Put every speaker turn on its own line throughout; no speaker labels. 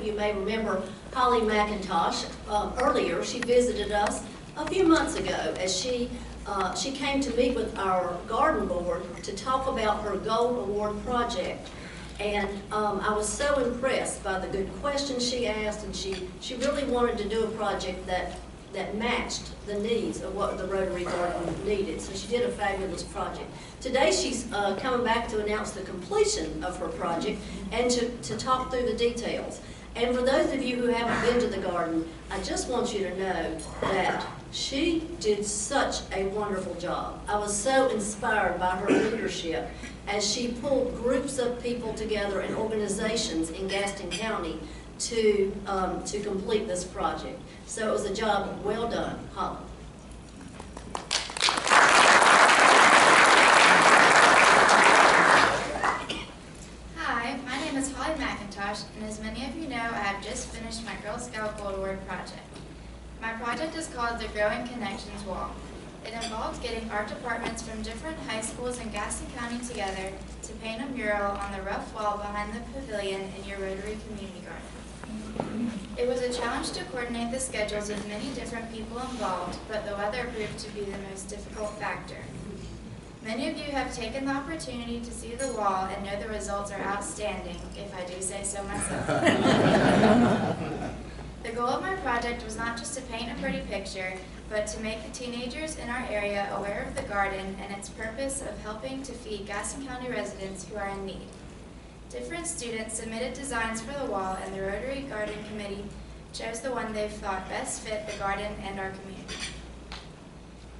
of you may remember Holly McIntosh earlier. She visited us a few months ago as she came to meet with our garden board to talk about her Gold Award project. And I was so impressed by the good questions she asked, and she really wanted to do a project that matched the needs of what the Rotary Garden needed. So she did a fabulous project. Today she's coming back to announce the completion of her project and to talk through the details. And for those of you who haven't been to the garden, I just want you to know that she did such a wonderful job. I was so inspired by her leadership as she pulled groups of people together and organizations in Gaston County to complete this project. So it was a job well done, Holly.
Hi, my name is Holly McIntosh, and as many of you know, I have just finished my Girl Scout Gold Award project. My project is called the Growing Connections Wall. It involves getting art departments from different high schools in Gaston County together to paint a mural on the rough wall behind the pavilion in your Rotary Community Garden. It was a challenge to coordinate the schedules of many different people involved, but the weather proved to be the most difficult factor. Many of you have taken the opportunity to see the wall and know the results are outstanding, if I do say so myself. The goal of my project was not just to paint a pretty picture, but to make the teenagers in our area aware of the garden and its purpose of helping to feed Gaston County residents who are in need. Different students submitted designs for the wall, and the Rotary Garden Committee chose the one they thought best fit the garden and our community.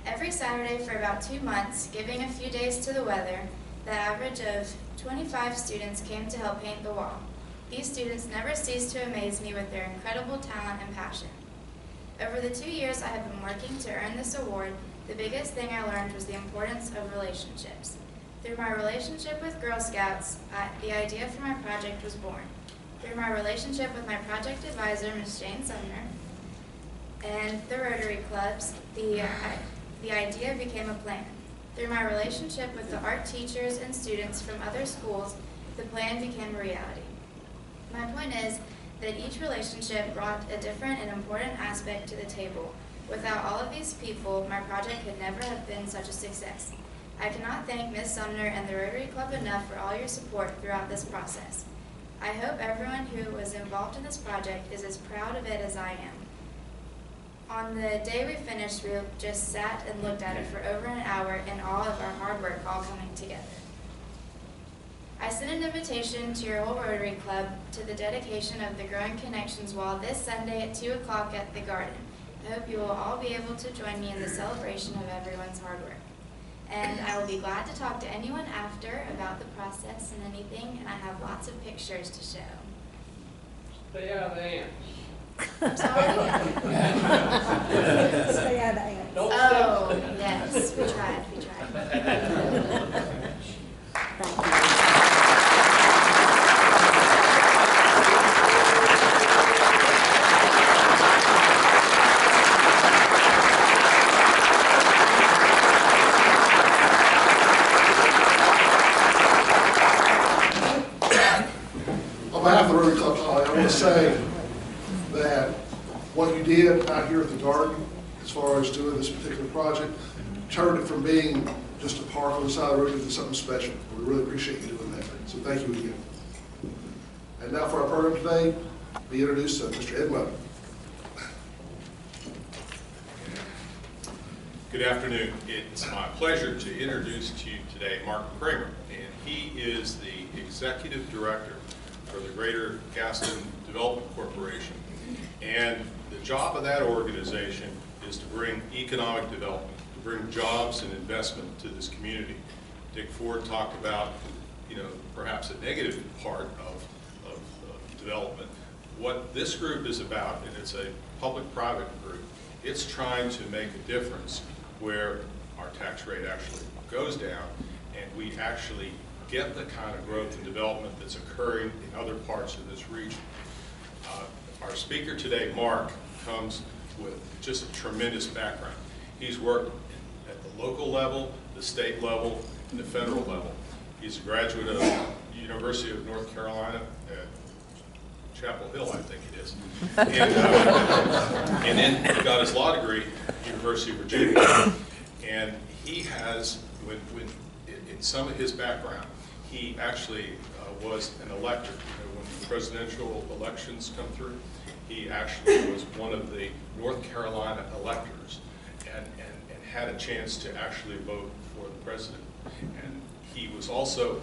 Every Saturday for about 2 months, giving a few days to the weather, the average of 25 students came to help paint the wall. These students never ceased to amaze me with their incredible talent and passion. Over the 2 years I have been working to earn this award, the biggest thing I learned was the importance of relationships. Through my relationship with Girl Scouts, the idea for my project was born. Through my relationship with my project advisor, Ms. Jane Sumner, and the Rotary Clubs, the idea became a plan. Through my relationship with the art teachers and students from other schools, the plan became a reality. My point is that each relationship brought a different and important aspect to the table. Without all of these people, my project could never have been such a success. I cannot thank Ms. Sumner and the Rotary Club enough for all your support throughout this process. I hope everyone who was involved in this project is as proud of it as I am. On the day we finished, we just sat and looked at it for over an hour in awe of our hard work all coming together. I sent an invitation to your whole Rotary Club to the dedication of the Growing Connections Wall this Sunday at 2 o'clock at the garden. I hope you will all be able to join me in the celebration of everyone's hard work. And I will be glad to talk to anyone after about the process and anything, and I have lots of pictures to show.
Stay out of the ants.
I'm sorry?
Stay out of the ants.
Don't
Oh,
step.
yes, we tried.
Thank you.
On behalf of the Rotary Club, Holly, I want to say that what you did out here at the garden, as far as doing this particular project, turned it from being just a park on the side of the road into something special. We really appreciate you doing that. So thank you again. And now for our program today, we introduce Mr. Ed Webb.
Good afternoon. It's my pleasure to introduce to you today Mark Kramer, and he is the Executive Director for the Greater Gaston Development Corporation. And the job of that organization is to bring economic development, to bring jobs and investment to this community. Dick Ford talked about, perhaps a negative part of development. What this group is about, and it's a public-private group, it's trying to make a difference where our tax rate actually goes down and we actually get the kind of growth and development that's occurring in other parts of this region. Our speaker today, Mark, comes with just a tremendous background. He's worked at the local level, the state level, and the federal level. He's a graduate of the University of North Carolina at Chapel Hill, I think it is. And then he got his law degree at University of Virginia. And he has, in some of his background, he actually was an elector. When presidential elections come through, he actually was one of the North Carolina electors and had a chance to actually vote for the president. And he was also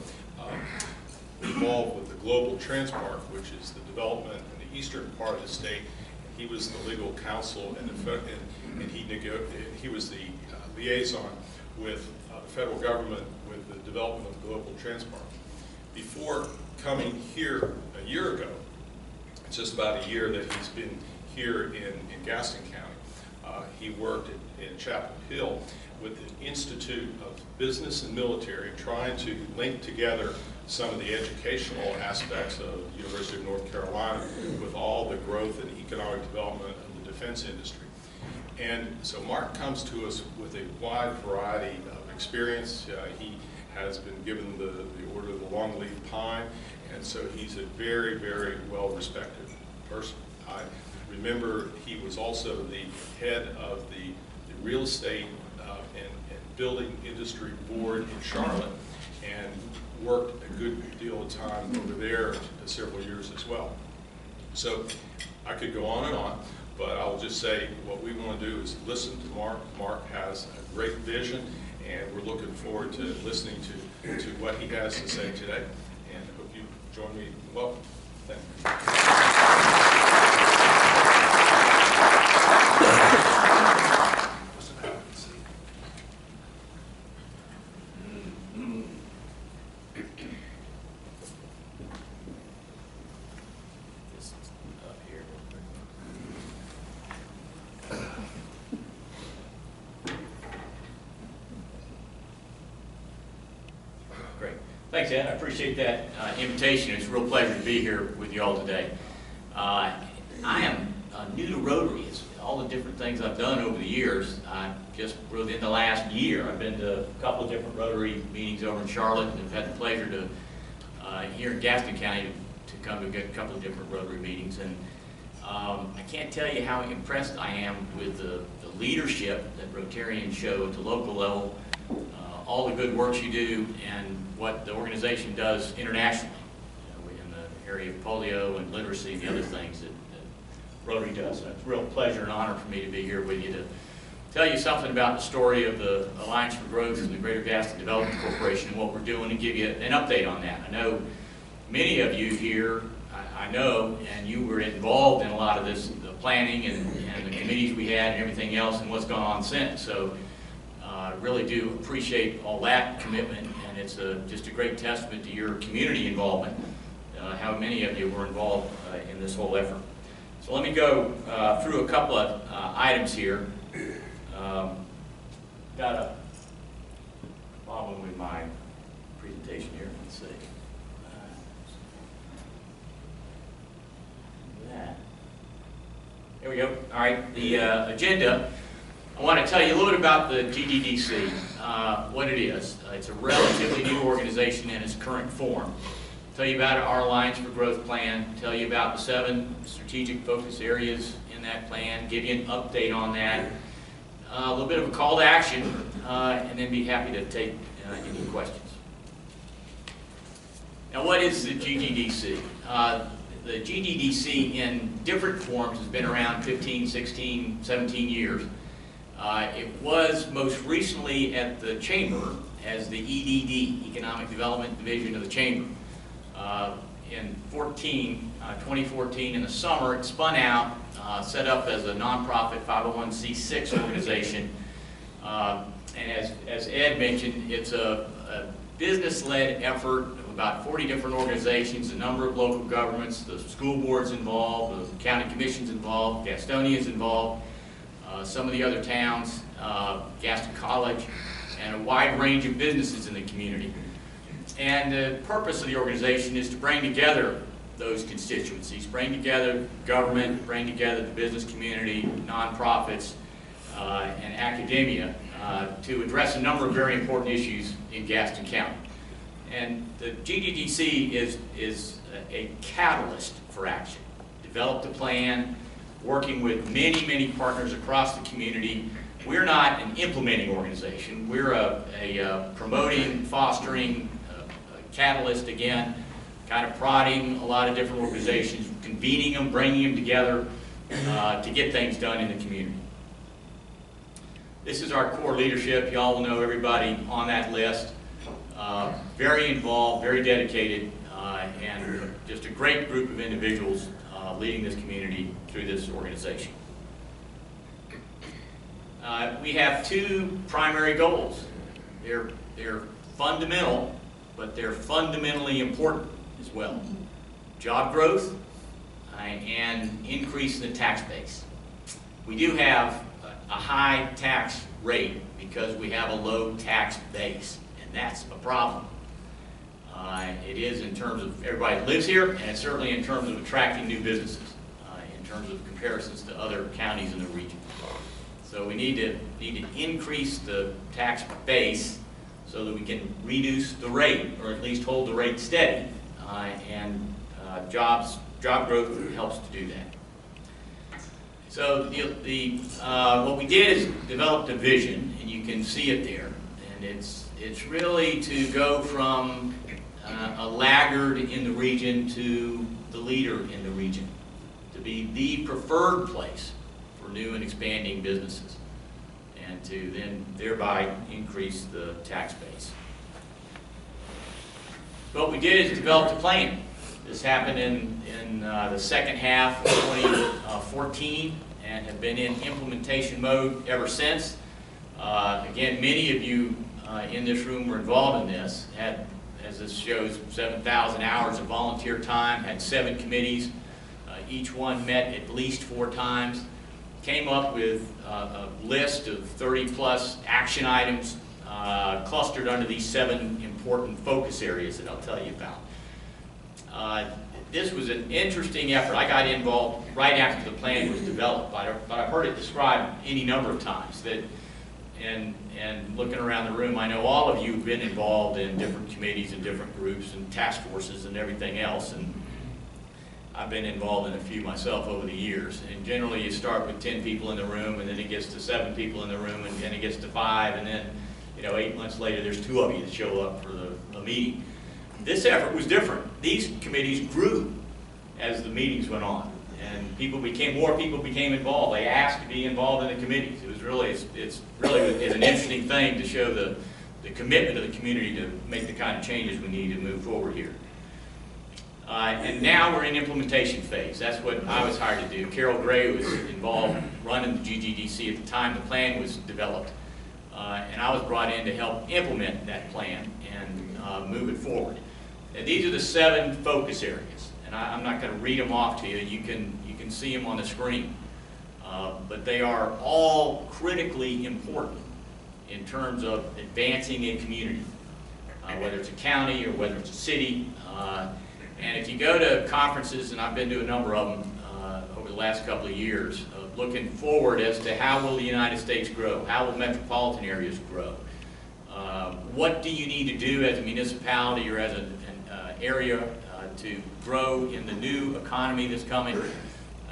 involved with the Global Transpark, which is the development in the eastern part of the state. He was the legal counsel and he was the liaison with the federal government with the development of Global Transpark. Before coming here a year ago, it's just about a year that he's been here in Gaston County. He worked in Chapel Hill with the Institute of Business and Military, trying to link together some of the educational aspects of the University of North Carolina with all the growth and economic development of the defense industry. And so Mark comes to us with a wide variety of experience. He has been given the Order of the Longleaf Pine, and so he's a very, very well-respected person. I remember he was also the head of the real estate and building industry board in Charlotte, and worked a good deal of time over there several years as well. So I could go on and on, but I'll just say what we want to do is listen to Mark. Mark has a great vision, and we're looking forward to listening to what he has to say today. And I hope you join me. Welcome. Thank you.
Great. Thanks, Ed. I appreciate that invitation. It's a real pleasure to be here with you all today. I am new to Rotary. It's all the different things I've done over the years. Just within the last year, I've been to a couple of different Rotary meetings over in Charlotte, and have had the pleasure to, here in Gaston County, to come to a couple of different Rotary meetings. And I can't tell you how impressed I am with the leadership that Rotarians show at the local level, all the good work you do, and what the organization does internationally, in the area of polio and literacy and the other things that Rotary does. And it's a real pleasure and honor for me to be here with you to tell you something about the story of the Alliance for Growth and the Greater Gaston Development Corporation and what we're doing, and give you an update on that. I know many of you here, I know, and you were involved in a lot of this, the planning and the committees we had and everything else, and what's gone on since. So I really do appreciate all that commitment, and it's just a great testament to your community involvement, how many of you were involved in this whole effort. So let me go through a couple of items here. Got a problem with my presentation here. Let's see. There we go. All right, the agenda. I want to tell you a little bit about the GDDC, what it is. It's a relatively new organization in its current form. Tell you about our Alliance for Growth plan, tell you about the 7 strategic focus areas in that plan, give you an update on that, a little bit of a call to action, and then be happy to take any questions. Now, what is the GDDC? The GDDC in different forms has been around 15, 16, 17 years. It was most recently at the Chamber as the EDD, Economic Development Division of the Chamber. In 2014, in the summer, it spun out, set up as a nonprofit 501c6 organization. And as Ed mentioned, it's a business-led effort of about 40 different organizations, a number of local governments, the school boards involved, the county commissions involved, Gastonians involved, some of the other towns, Gaston College, and a wide range of businesses in the community. And the purpose of the organization is to bring together those constituencies, bring together government, bring together the business community, nonprofits, and academia to address a number of very important issues in Gaston County. And the GDDC is a catalyst for action. developed a plan, working with many, many partners across the community. We're not an implementing organization. We're a promoting, fostering, a catalyst again, kind of prodding a lot of different organizations, convening them, bringing them together to get things done in the community. This is our core leadership. Y'all will know everybody on that list. Very involved, very dedicated, and just a great group of individuals leading this community through this organization. We have two primary goals. They're fundamental, but they're fundamentally important as well. Job growth and increase in the tax base. We do have a high tax rate because we have a low tax base, and that's a problem. It is in terms of everybody that lives here, and it's certainly in terms of attracting new businesses, in terms of comparisons to other counties in the region. So we need to increase the tax base so that we can reduce the rate, or at least hold the rate steady, and job growth helps to do that. So what we did is developed a vision, and you can see it there, and it's really to go from a laggard in the region to the leader in the region, to be the preferred place for new and expanding businesses, and to then thereby increase the tax base. What we did is developed a plan. This happened in the second half of 2014 and have been in implementation mode ever since. Again, many of you in this room were involved in this, had, as this shows, 7,000 hours of volunteer time, had 7 committees. Each one met at least 4 times. Came up with a list of 30+ action items clustered under these 7 important focus areas that I'll tell you about. This was an interesting effort. I got involved right after the plan was developed, but I've heard it described any number of times. And looking around the room, I know all of you have been involved in different committees and different groups and task forces and everything else. And I've been involved in a few myself over the years. And generally you start with 10 people in the room, and then it gets to 7 people in the room, and then it gets to 5, and then 8 months later there's 2 of you that show up for the meeting. This effort was different. These committees grew as the meetings went on, and more people became involved. They asked to be involved in the committees. It was really, it's an interesting thing to show the commitment of the community to make the kind of changes we need to move forward here. And now we're in implementation phase. That's what I was hired to do. Carol Gray was involved running the GGDC at the time the plan was developed. And I was brought in to help implement that plan and move it forward. And these are the 7 focus areas. And I'm not going to read them off to you. You can see them on the screen. But they are all critically important in terms of advancing a community, whether it's a county or whether it's a city. And if you go to conferences, and I've been to a number of them over the last couple of years, looking forward as to how will the United States grow, how will metropolitan areas grow, what do you need to do as a municipality or as an area to grow in the new economy that's coming,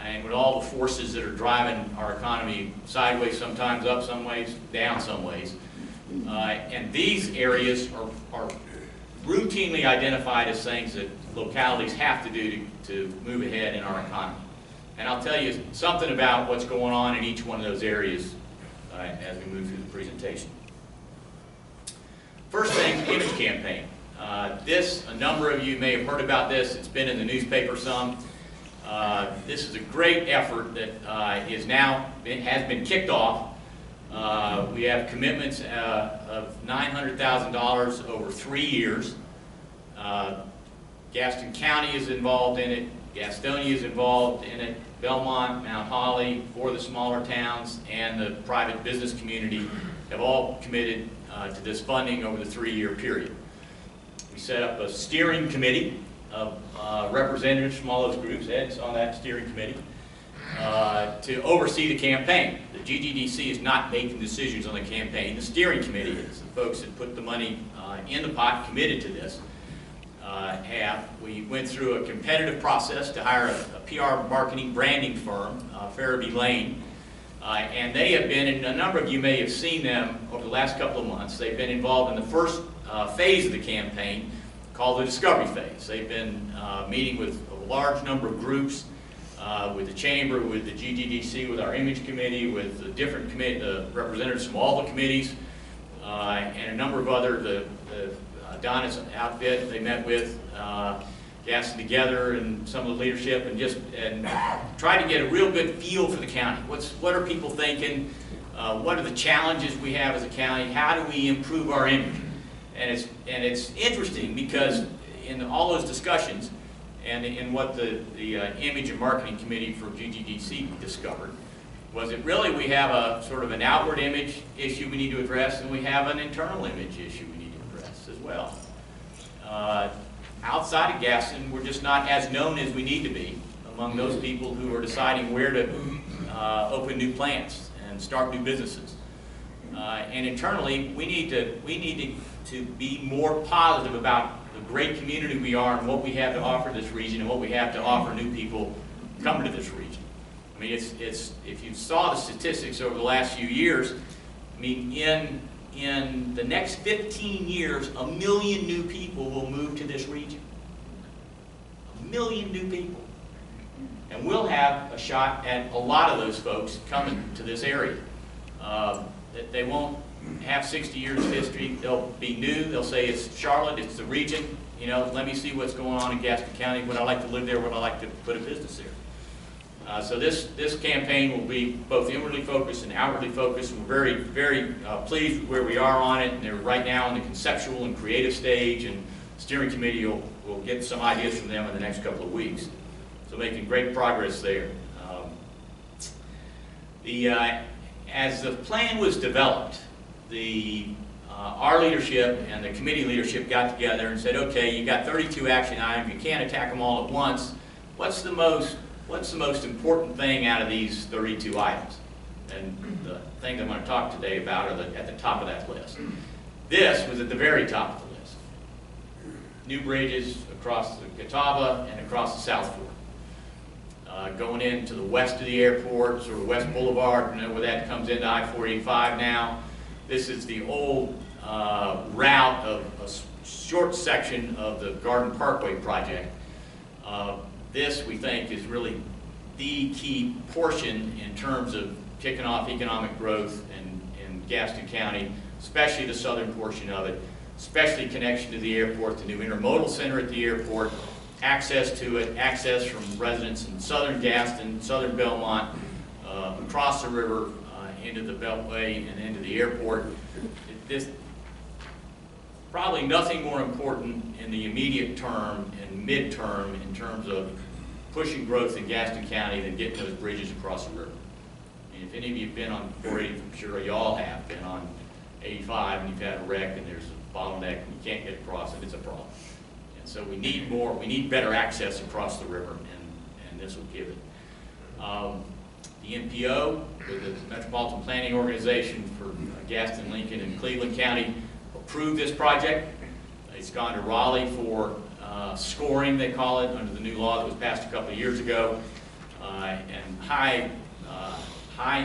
and with all the forces that are driving our economy sideways, sometimes up some ways, down some ways. And these areas are routinely identified as things that localities have to do to move ahead in our economy. And I'll tell you something about what's going on in each one of those areas as we move through the presentation. First thing, image campaign. A number of you may have heard about this. It's been in the newspaper some. This is a great effort that has been kicked off. We have commitments of $900,000 over 3 years. Gaston County is involved in it. Gastonia is involved in it. Belmont, Mount Holly, 4 of the smaller towns, and the private business community have all committed to this funding over the 3-year period. We set up a steering committee of representatives from all those groups, Ed's on that steering committee, to oversee the campaign. The GGDC is not making decisions on the campaign. The steering committee is. The folks that put the money in the pot committed to this. have. We went through a competitive process to hire a PR marketing branding firm, Farabee Lane, and they have been, and a number of you may have seen them over the last couple of months. They've been involved in the first phase of the campaign called the discovery phase. They've been meeting with a large number of groups, with the Chamber, with the GGDC, with our Image Committee, with the different representatives from all the committees, and a number of other, the Donna's outfit they met with, Gaston Together and some of the leadership, and try to get a real good feel for the county. What are people thinking? What are the challenges we have as a county? How do we improve our image? And it's interesting because in all those discussions, and in what the Image and Marketing Committee for GGDC discovered, was that really we have a sort of an outward image issue we need to address, and we have an internal image issue we need to address as well. Outside of Gaston, we're just not as known as we need to be among those people who are deciding where to open new plants and start new businesses. And internally, we need to be more positive about the great community we are and what we have to offer this region and what we have to offer new people coming to this region. I mean, if you saw the statistics over the last few years, I mean, in the next 15 years, 1 million new people will move to this region. 1 million new people. And we'll have a shot at a lot of those folks coming to this area. They won't have 60 years of history. They'll be new. They'll say it's Charlotte, it's the region. You know, let me see what's going on in Gaston County. Would I like to live there? Would I like to put a business there? So this campaign will be both inwardly focused and outwardly focused. We're very, very pleased with where we are on it. And they're right now in the conceptual and creative stage, and the steering committee will get some ideas from them in the next couple of weeks. So making great progress there. As the plan was developed, our leadership and the committee leadership got together and said, okay, you got 32 action items, you can't attack them all at once. What's the most important thing out of these 32 items? And the things I'm going to talk today about are at the top of that list. This was at the very top of the list. New bridges across the Catawba and across the South Fork. Going into the west of the airport, sort of West Boulevard, you know, where that comes into I-485 now. This is the old route of a short section of the Garden Parkway project. This, we think, is really the key portion in terms of kicking off economic growth in Gaston County, especially the southern portion of it, especially connection to the airport, the new intermodal center at the airport, access to it, access from residents in southern Gaston, southern Belmont, across the river, into the Beltway and into the airport. This probably nothing more important in the immediate term and midterm in terms of pushing growth in Gaston County than getting those bridges across the river. I mean, if any of you have been on 480, I'm sure you all have been on 85 and you've had a wreck and there's a bottleneck and you can't get across it, it's a problem. And so we need better access across the river, and this will give it. The MPO, with the Metropolitan Planning Organization for Gaston, Lincoln, and Cleveland County, approved this project. It's gone to Raleigh for scoring, they call it, under the new law that was passed a couple of years ago. And high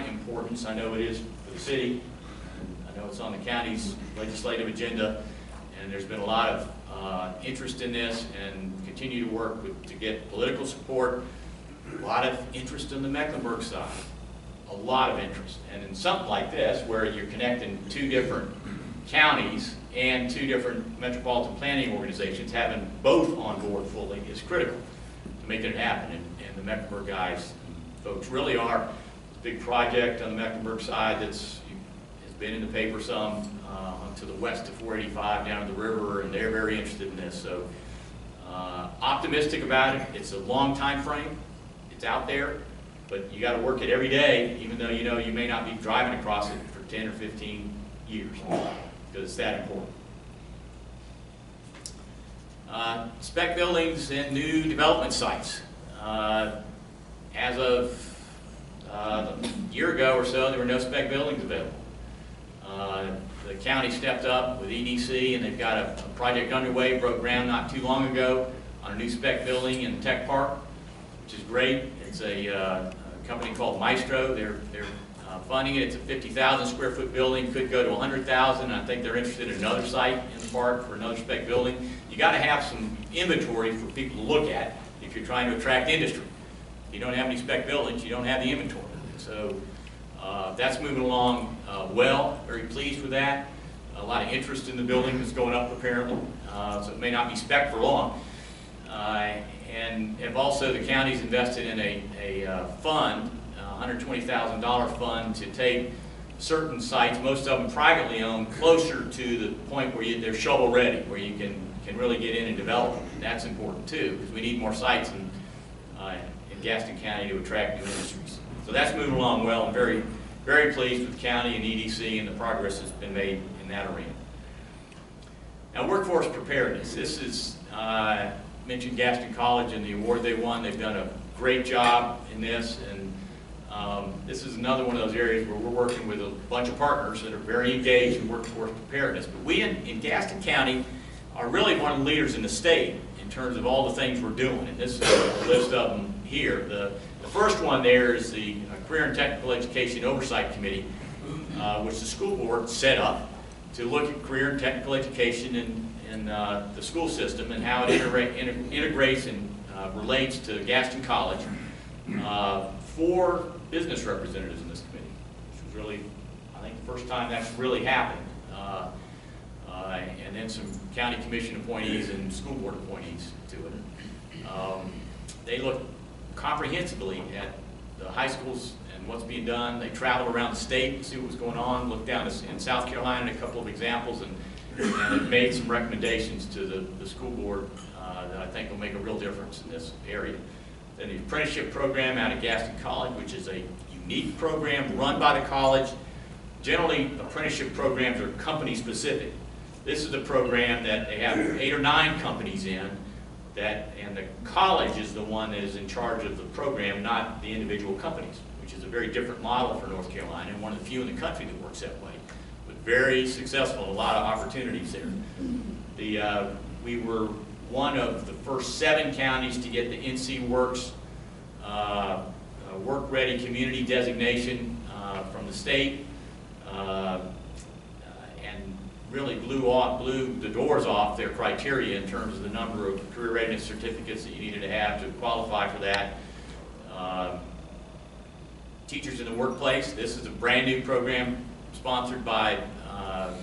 importance, I know it is for the city. I know it's on the county's legislative agenda, and there's been a lot of interest in this, and continue to work to get political support. A lot of interest on the Mecklenburg side, a lot of interest. And in something like this, where you're connecting 2 different counties and 2 different metropolitan planning organizations, having both on board fully is critical to making it happen. And the Mecklenburg guys, folks, really are a big project on the Mecklenburg side that's has been in the paper some, to the west of 485 down to the river, and they're very interested in this. So optimistic about it. It's a long time frame. It's out there, but you got to work it every day, even though you know you may not be driving across it for 10 or 15 years, because it's that important. Spec buildings and new development sites. As of a year ago or so, there were no spec buildings available. The county stepped up with EDC, and they've got a project underway, broke ground not too long ago on a new spec building in Tech Park, which is great. It's a company called Maestro. They're funding it. It's a 50,000 square foot building, could go to 100,000. I think they're interested in another site in the park for another spec building. You got to have some inventory for people to look at if you're trying to attract industry. If you don't have any spec buildings, you don't have the inventory. So that's moving along well. Very pleased with that. A lot of interest in the building that's going up apparently, so it may not be spec for long. And have also, the county's invested in a fund, $120,000 fund to take certain sites, most of them privately owned, closer to the point where they're shovel ready, where you can really get in and develop them. And that's important too, because we need more sites in Gaston County to attract new industries. So that's moving along well. I'm very, very pleased with the county and EDC and the progress that's been made in that arena. Now, workforce preparedness. This is, mentioned Gaston College and the award they won. They've done a great job in this, and this is another one of those areas where we're working with a bunch of partners that are very engaged in workforce preparedness. But we in Gaston County are really one of the leaders in the state in terms of all the things we're doing, and this is a list of them here. The first one there is the Career and Technical Education Oversight Committee, which the school board set up to look at career and technical education in the school system and how it integrates and relates to Gaston College. 4 business representatives in this committee, which was really, I think, the first time that's really happened. And then some county commission appointees and school board appointees to it. They look comprehensively at the high schools and what's being done. They traveled around the state to see what was going on, looked down in South Carolina at a couple of examples, and made some recommendations to the school board that I think will make a real difference in this area. Then the apprenticeship program out of Gaston College, which is a unique program run by the college. Generally, apprenticeship programs are company specific. This is a program that they have 8 or 9 companies in, and the college is the one that is in charge of the program, not the individual companies, which is a very different model for North Carolina and one of the few in the country that works that way. But very successful, a lot of opportunities there. We were one of the first 7 counties to get the NC Works Work Ready Community designation from the state, and really blew the doors off their criteria in terms of the number of career readiness certificates that you needed to have to qualify for that. Teachers in the Workplace. This is a brand new program sponsored by the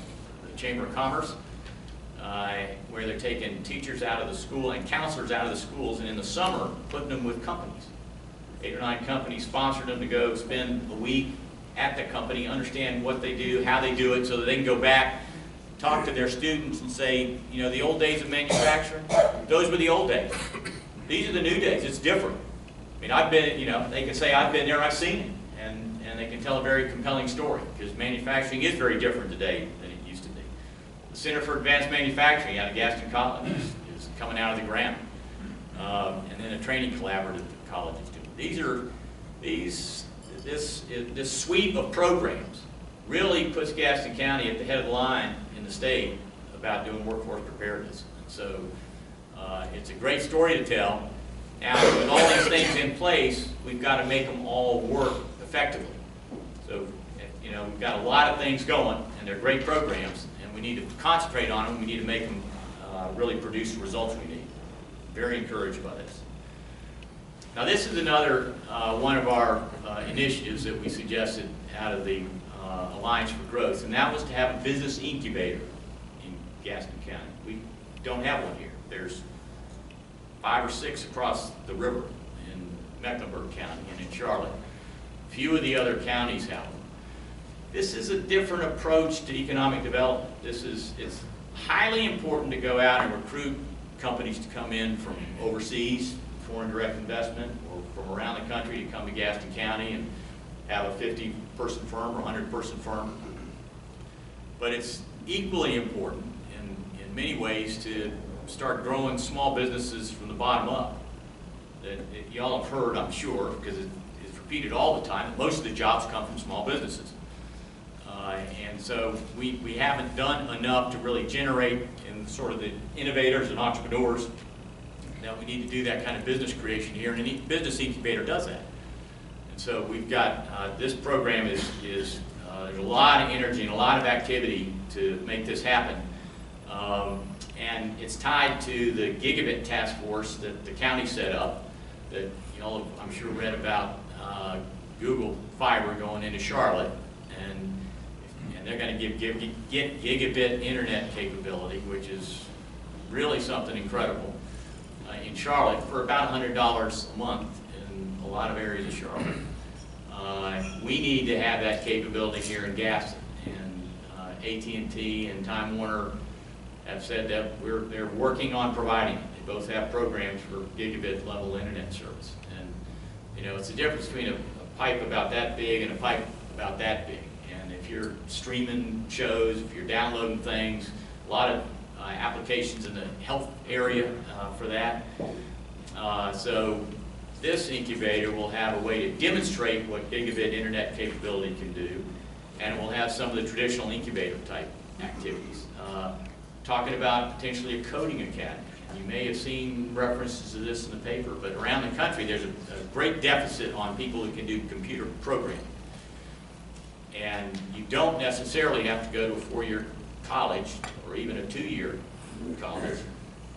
Chamber of Commerce, where they're taking teachers out of the school and counselors out of the schools, and in the summer putting them with companies. 8 or 9 companies sponsored them to go spend a week at the company, understand what they do, how they do it, so that they can go back, talk to their students and say, you know, the old days of manufacturing, those were the old days. These are the new days. It's different. I mean, I've been, you know, they can say I've been there, I've seen it, and they can tell a very compelling story, because manufacturing is very different today than it used to be. The Center for Advanced Manufacturing out of Gaston College is coming out of the ground, and then a training collaborative that the college is doing. This suite of programs really puts Gaston County at the head of the line in the state about doing workforce preparedness. So it's a great story to tell. Now, with all these things in place, we've got to make them all work effectively. So, you know, we've got a lot of things going, and they're great programs, and we need to concentrate on them. We need to make them really produce the results we need. Very encouraged by this. Now, this is another one of our initiatives that we suggested out of the Alliance for Growth, and that was to have a business incubator in Gaston County. We don't have one here. There's 5 or 6 across the river in Mecklenburg County and in Charlotte. Few of the other counties have them. This is a different approach to economic development. It's highly important to go out and recruit companies to come in from overseas, foreign direct investment, or from around the country to come to Gaston County and have a 50-person firm or 100-person firm. But it's equally important in many ways to start growing small businesses from the bottom up. Y'all have heard, I'm sure, because it's repeated all the time, that most of the jobs come from small businesses. And so we haven't done enough to really generate in sort of the innovators and entrepreneurs that we need to do that kind of business creation here, and any business incubator does that. And so we've got, this program there's a lot of energy and a lot of activity to make this happen. And it's tied to the Gigabit Task Force that the county set up, that you all have, I'm sure, read about Google Fiber going into Charlotte, and they're going to get gigabit internet capability, which is really something incredible, in Charlotte for about $100 a month in a lot of areas of Charlotte. We need to have that capability here in Gaston, and AT&T and Time Warner have said that they're working on providing it. They both have programs for gigabit level internet service, and you know, it's the difference between a pipe about that big and a pipe about that big. And if you're streaming shows, if you're downloading things, a lot of applications in the health area for that. So this incubator will have a way to demonstrate what gigabit internet capability can do, and it will have some of the traditional incubator type activities. Talking about potentially a coding academy. You may have seen references to this in the paper, but around the country there's a great deficit on people who can do computer programming. And you don't necessarily have to go to a 4-year college or even a 2-year college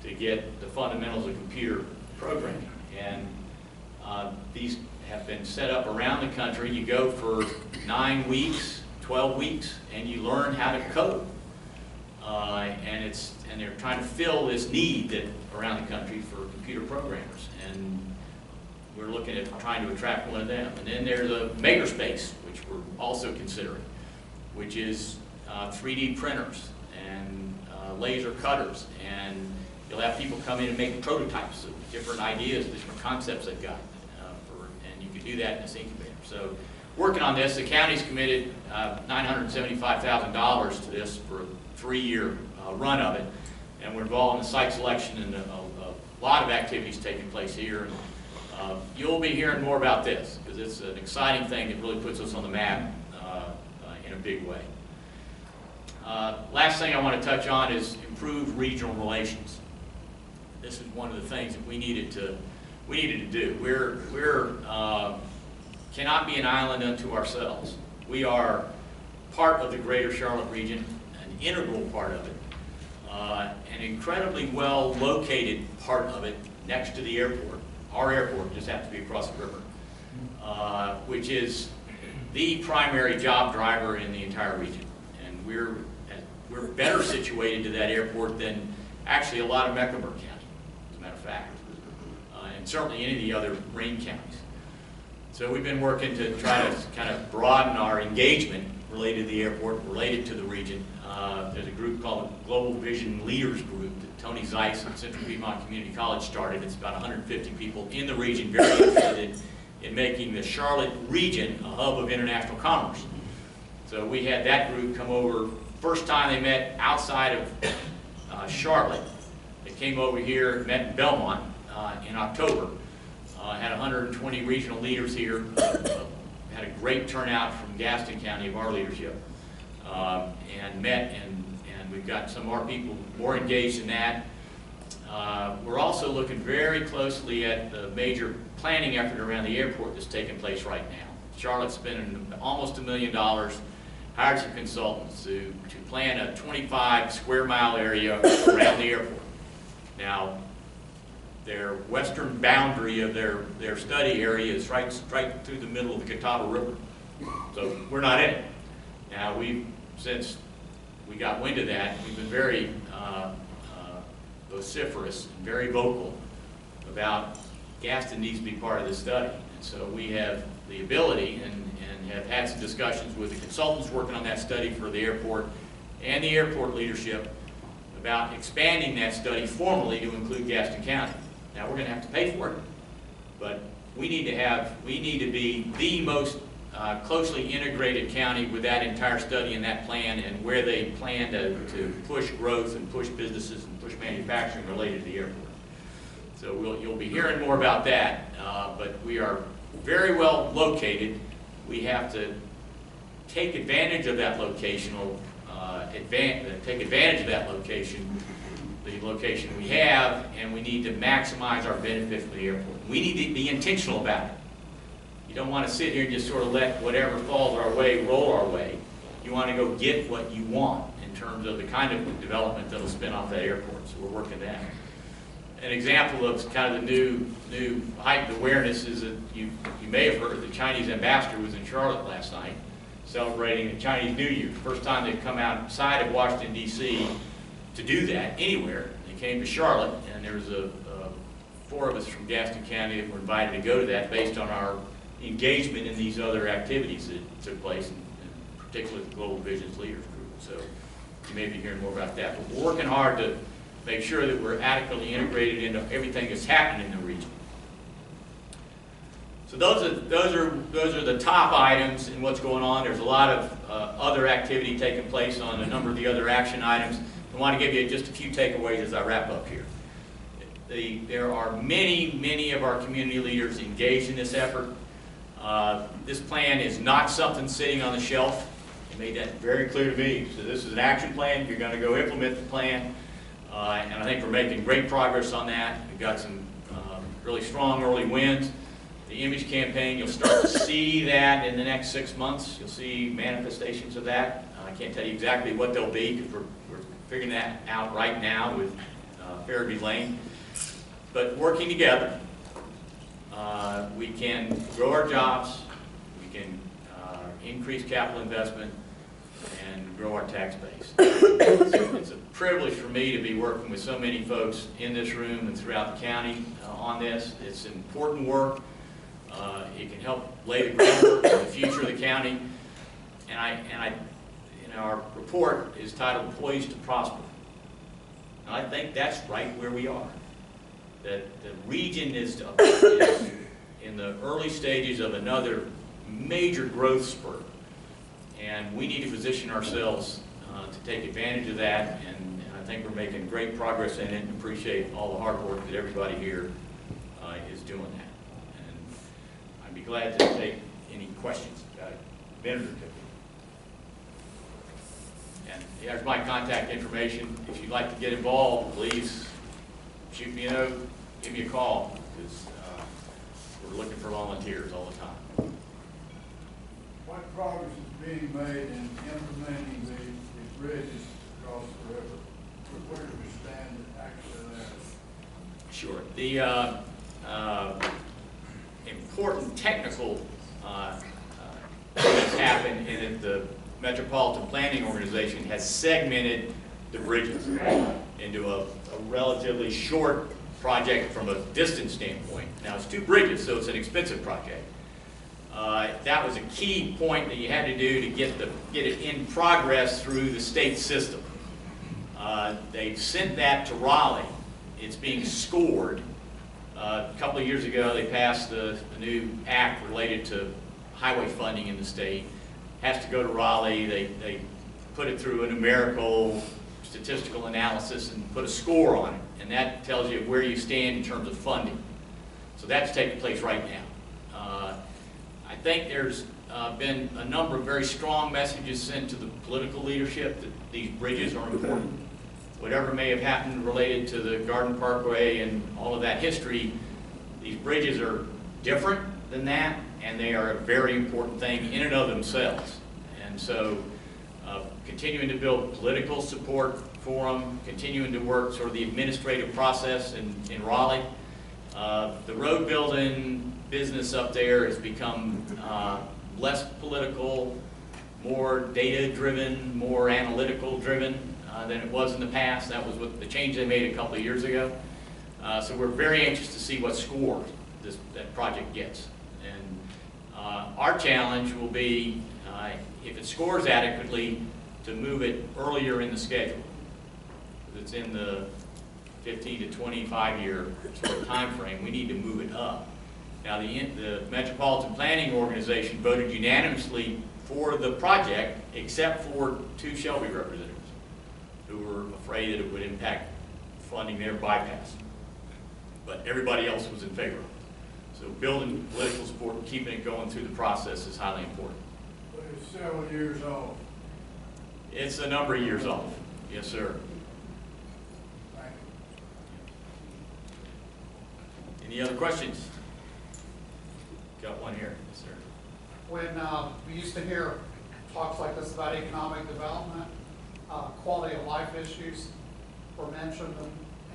to get the fundamentals of computer programming. And these have been set up around the country. You go for 9 weeks, 12 weeks, and you learn how to code. And they're trying to fill this need that around the country for computer programmers, and we're looking at trying to attract one of them. And then there's a makerspace, which we're also considering, which is 3D printers and laser cutters, and you'll have people come in and make prototypes of different ideas, different concepts they've got, and you can do that in this incubator. So working on this, the county's committed $975,000 to this for a 3-year run of it, and we're involved in the site selection and a lot of activities taking place here. And, you'll be hearing more about this because it's an exciting thing that really puts us on the map in a big way. Last thing I want to touch on is improved regional relations. This is one of the things that we needed to do. We're cannot be an island unto ourselves. We are part of the greater Charlotte region, an integral part of it, an incredibly well located part of it next to the airport. Our airport just happens to be across the river, which is the primary job driver in the entire region. And we're better situated to that airport than actually a lot of Mecklenburg County, as a matter of fact, and certainly any of the other Marine counties. So we've been working to try to kind of broaden our engagement related to the airport, related to the region. There's a group called the Global Vision Leaders Group that Tony Zeiss at Central Piedmont Community College started. It's about 150 people in the region very interested in making the Charlotte region a hub of international commerce. So we had that group come over. First time they met outside of Charlotte. They came over here, met in Belmont in October. Had 120 regional leaders here. Had a great turnout from Gaston County of our leadership, and met, and we've got some of our people more engaged in that. We're also looking very closely at the major planning effort around the airport that's taking place right now. Charlotte's spending almost $1 million, hired some consultants to plan a 25 square mile area around the airport. Now, their western boundary of their study area is right through the middle of the Catawba River. So we're not in it. Now, since we got wind of that, we've been very vociferous and very vocal about Gaston needs to be part of this study. And so we have the ability and have had some discussions with the consultants working on that study for the airport and the airport leadership about expanding that study formally to include Gaston County. Now, we're going to have to pay for it, but we need to be the most closely integrated county with that entire study and that plan, and where they plan to push growth and push businesses and push manufacturing related to the airport. So you'll be hearing more about that, but we are very well located. We have to take advantage of that locational, take advantage of that location, the location we have, and we need to maximize our benefit for the airport. We need to be intentional about it. You don't want to sit here and just sort of let whatever falls our way roll our way. You want to go get what you want in terms of the kind of development that will spin off that airport. So we're working that. An example of kind of the new heightened awareness is that you may have heard the Chinese ambassador was in Charlotte last night celebrating the Chinese New Year. First time they've come outside of Washington, D.C. to do that anywhere. They came to Charlotte, and there was 4 of us from Gaston County that were invited to go to that based on our engagement in these other activities that took place, and particularly the Global Visions Leaders Group. So you may be hearing more about that. But we're working hard to make sure that we're adequately integrated into everything that's happening in the region. So those are the top items in what's going on. There's a lot of other activity taking place on a number of the other action items. I want to give you just a few takeaways as I wrap up here. There are many of our community leaders engaged in this effort. This plan is not something sitting on the shelf. They made that very clear to me. So this is an action plan. You're going to go implement the plan. And I think we're making great progress on that. We've got some really strong early wins. The image campaign, you'll start to see that in the next 6 months. You'll see manifestations of that. I can't tell you exactly what they'll be because we're figuring that out right now with Farraby Lane. But working together, we can grow our jobs, we can increase capital investment, and grow our tax base. It's a privilege for me to be working with so many folks in this room and throughout the county on this. It's important work. It can help lay the groundwork for the future of the county. And our report is titled Poised to Prosper. And I think that's right where we are. That the region is in the early stages of another major growth spurt. And we need to position ourselves to take advantage of that, and I think we're making great progress in it, and appreciate all the hard work that everybody here is doing that. And I'd be glad to take any questions about it. Minute or two. And here's my contact information. If you'd like to get involved, please shoot me a note, give me a call, because we're looking for volunteers all the time.
What progress is being made in implementing the bridges across the river? Where do we stand actually there?
Sure. The important technical that's happened in the Metropolitan Planning Organization has segmented the bridges into a relatively short project from a distance standpoint. Now, it's 2 bridges, so it's an expensive project. That was a key point that you had to do to get it in progress through the state system. They sent that to Raleigh. It's being scored. A couple of years ago, they passed the new act related to highway funding in the state. Has to go to Raleigh. They put it through a numerical statistical analysis and put a score on it. And that tells you where you stand in terms of funding. So that's taking place right now. I think there's been a number of very strong messages sent to the political leadership that these bridges are important. Whatever may have happened related to the Garden Parkway and all of that history, these bridges are different than that, and they are a very important thing in and of themselves. And so continuing to build political support for them, continuing to work sort of the administrative process in Raleigh. The road building business up there has become less political, more data-driven, more analytical-driven than it was in the past. That was what the change they made a couple of years ago. So we're very anxious to see what score that project gets. And our challenge will be, if it scores adequately, to move it earlier in the schedule. It's in the 15 to 25 year sort of time frame. We need to move it up. Now, the Metropolitan Planning Organization voted unanimously for the project, except for 2 Shelby representatives who were afraid that it would impact funding their bypass. But everybody else was in favor of it. So building political support and keeping it going through the process is highly important.
but it's several years old.
It's a number of years off. Yes, sir.
Thank you.
Any other questions? Got one here. Yes, sir.
When we used to hear talks like this about economic development, quality of life issues were mentioned,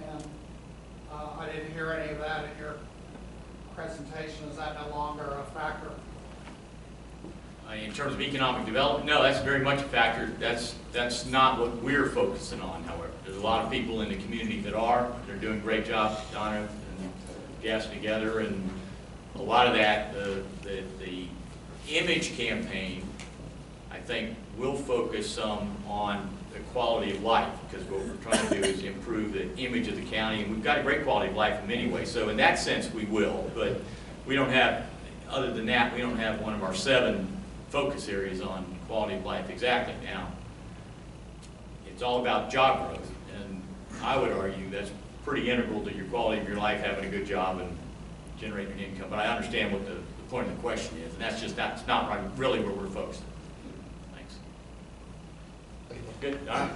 and I didn't hear any of that in your presentation. Is that no longer a factor?
In terms of economic development, no, that's very much a factor. That's not what we're focusing on, however. There's a lot of people in the community that are. They're doing a great job, Donna and Gas Together, and a lot of that, the image campaign, I think, will focus some on the quality of life, because what we're trying to do is improve the image of the county, and we've got a great quality of life in many ways. So in that sense, we will, but we don't have, other than that, we don't have one of our 7 focus areas on quality of life exactly. Now, it's all about job growth, and I would argue that's pretty integral to your quality of your life, having a good job and generating an income. But I understand what the point of the question is, and that's not really where we're focused. Thanks. Good. All right.